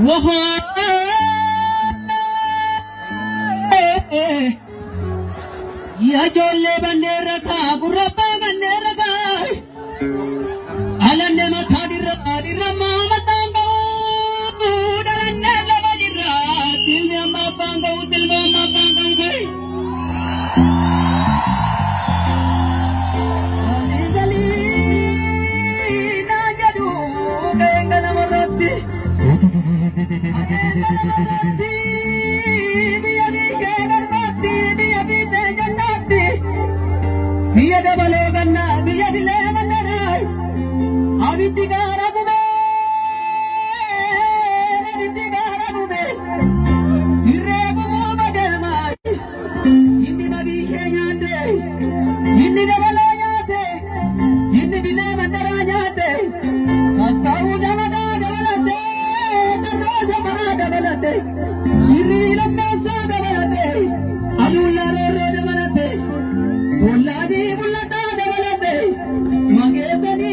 وها يا جل بنيرك غربا بنيرك على النما ثادر ثادر ما متانغو دلنا لبجرا دل ما بانغو دل ما بانغو گئی علي نا جدو گنگل مرتي Biya da baloganna biya dile mandarai avitigara gube tirre gubu madamai indi nabi shenyate indi da balayate indi bile mandaranyate asau jamada dabalate tanna samara dabalate chiri lamma sa dabalate alulla re dabalate Buladi bulata dabalate magezani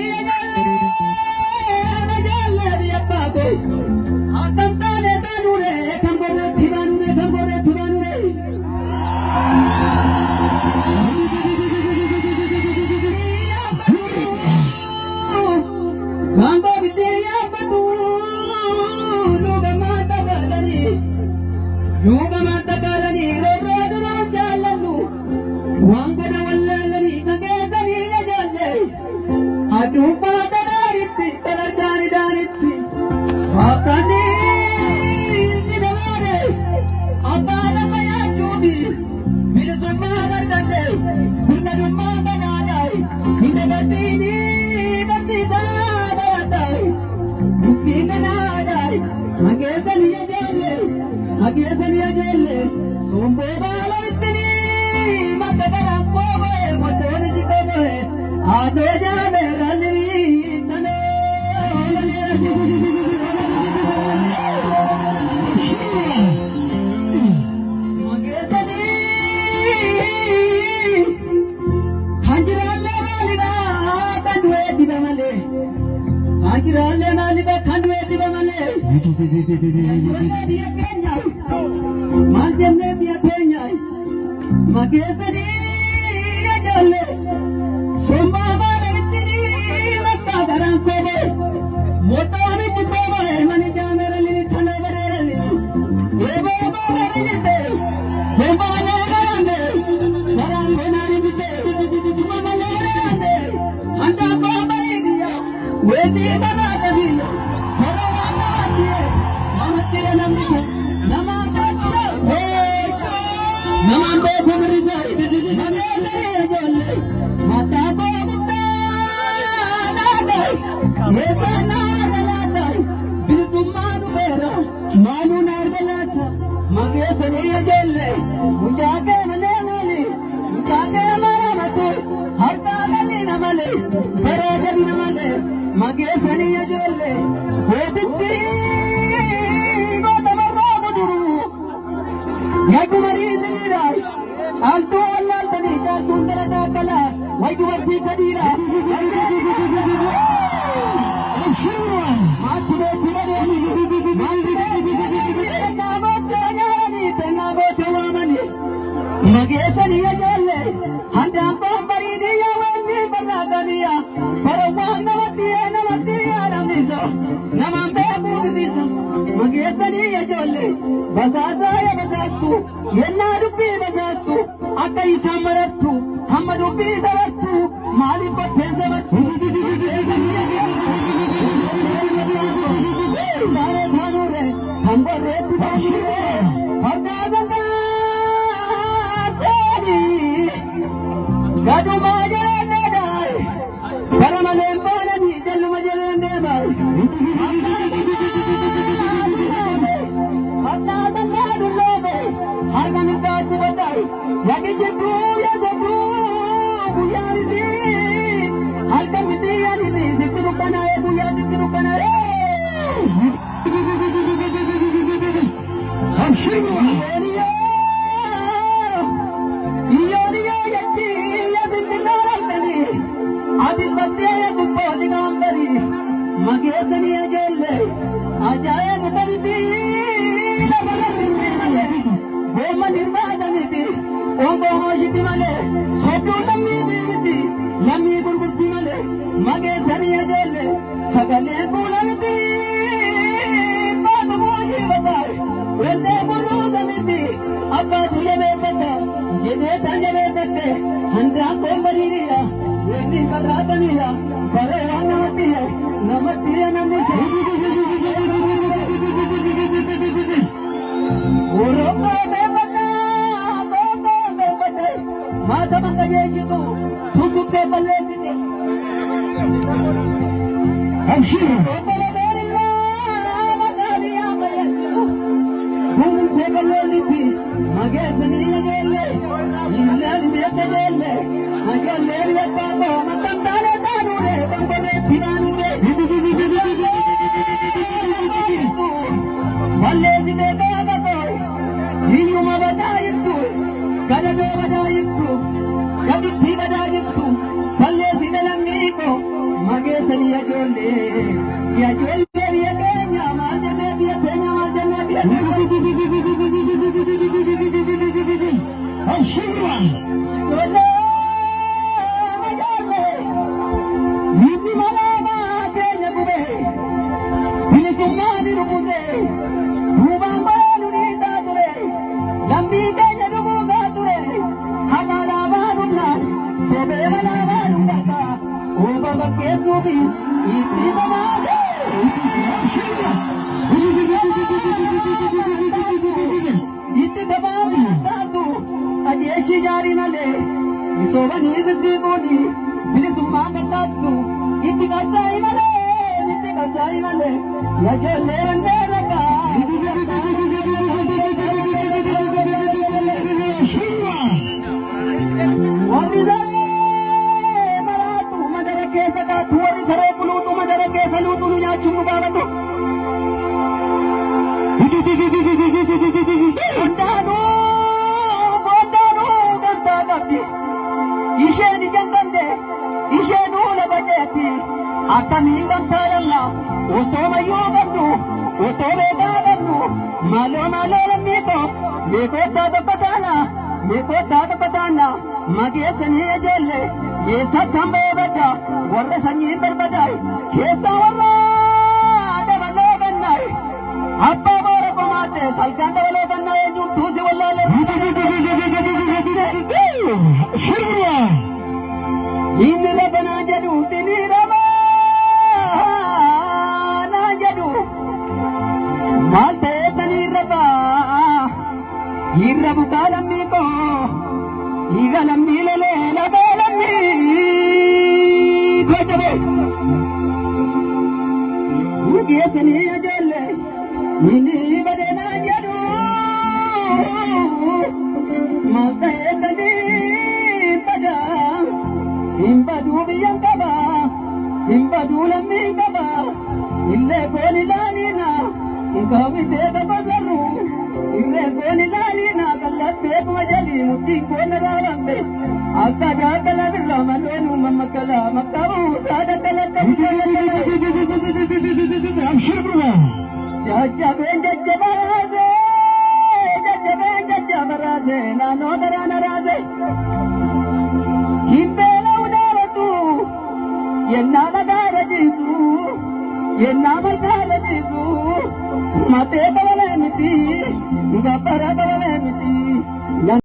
ajalla diappago atantale tanure kambore thibane Mambo vidya patu lugamata kalani rodra jallu Wangana wallalani magezani ajalle adu padaritti talarjani danitti akani dinare abana maya jodi milusumma margande kunnadumma ganadai indagatini batida batai mukki ganadai magezani ajalle sombe bala vittini Magdala kowe motoni jikowe ado jabe galri tane magezani hanjiralle maliba kandwe dibamale hanjiralle maliba kandwe dibamale dia kenya manjenne dia kenya Magezani ajalle somba bale vitini makka garan kowe motani jikowe mani jamerali thane bareli ebo bale jite ebo lalande garan benari jite mama lalande handa ko bari diya wedi bana diya hara wana diye mamate namni nama pacha nama Mata ko gutta nadai yesana daladai biltumanu vera manu nardalata magesani ajelle mujage male mujage maramatu harta gali namale barage namale magesani ajelle hoditti gotamarra buduru yakumari zinirai alto wallal tani alto ndala kala waidu warti kadira maatube tirani namachayani tenabo tawamani magesani ajalle handa bombarini yawani banagania parawanga watiya namisa namambe budisa magesani ajalle basasa ya basastu yenna dubbi basastu akai samaratu hamadu bi zaratu mali ko fezavat mare dhanure hambare tibashire hardazanga sani gadu majere dai paramale balani jallu majere dai hardazanga dulobe harmanu baatu badai yagi jibu ya zabu buyaridi halka midiyani zikru kana buya zikru kana amshiru iyoriya yati ya zindana alkani adi badde gubbo digambari magezani ajelle ajaye mutaridi Oma nirvana miti, Oma hoshiti male, Sotu lammi miti, Lammi gurgurti male, Mage saniya jelle, Sagale pula miti, Badu moji batai, Wende burruda miti, Abba tuye betete, Yede tanye betete, Handra kombariya, Wendi barakaniya, Bare wanamatiya, Namatiya namisa. Uroka bebata, Boko bebata, Mata mangayeshiku, Susuke balesite. Amshiro. Boko berila, Magariya mayeshiku, Bumse balesiti, Magesani yagelle, Ilal miyatagelle, Magelle riyapako, Matantale tanure, Tambale tiranure. Balesite kagato. Hiyuma badayittu, kadado badayittu, kaditti badayittu, falle sidalamiko, magesani yajolle biyakenya, majanne biyatenya, majanne biyatenya. Ashira. Jolle, majalle, yiti malama kenya kube, bilisumani rupuse, rubamba lunita ture. Lambi kenya dumunga ture, hagala varuna, sobe vala varunga, oba bakke subi, iti bamade. Iti bamade tatu, ajeshi jari nale, soba nizati boni, bilisumma tatu, iti kacai male, yajolle rangelaka. Maratu madara kesa ka tuwari sare kulutu madara kesa lutu nya chumu babatu. Bondano ganta gati. Isheni jangande, ishenu labajati. Atami ganta yalla, otoma yogandu, otome gagandu. Malo lamito, mekota patana, magesani ajelle, yesa thambe bada, warra sanyi berbadai, kesa warra devalo gannai, abba bora komate, salkan devalo gannai, jum tusi wallale. Shirya. Indira bana jadu, tinira bana jadu, malte tanira ba, irra bukalammi ko. Igalammi lele labalammi kojabe urgesani ajelle mini badena jadu maltayetani pada imbadu biyankaba imbadu lammi kaba ille goli lalina kawite bazaru ille goli lalina kallatte majali mutti konarante akada kala birla malenu mamakala makabu sada kala amshirba jajabe jajabaraze nano darana raze himbela udavatu yenna darajisu yenna darajisu mate kawale miti gapara kawale miti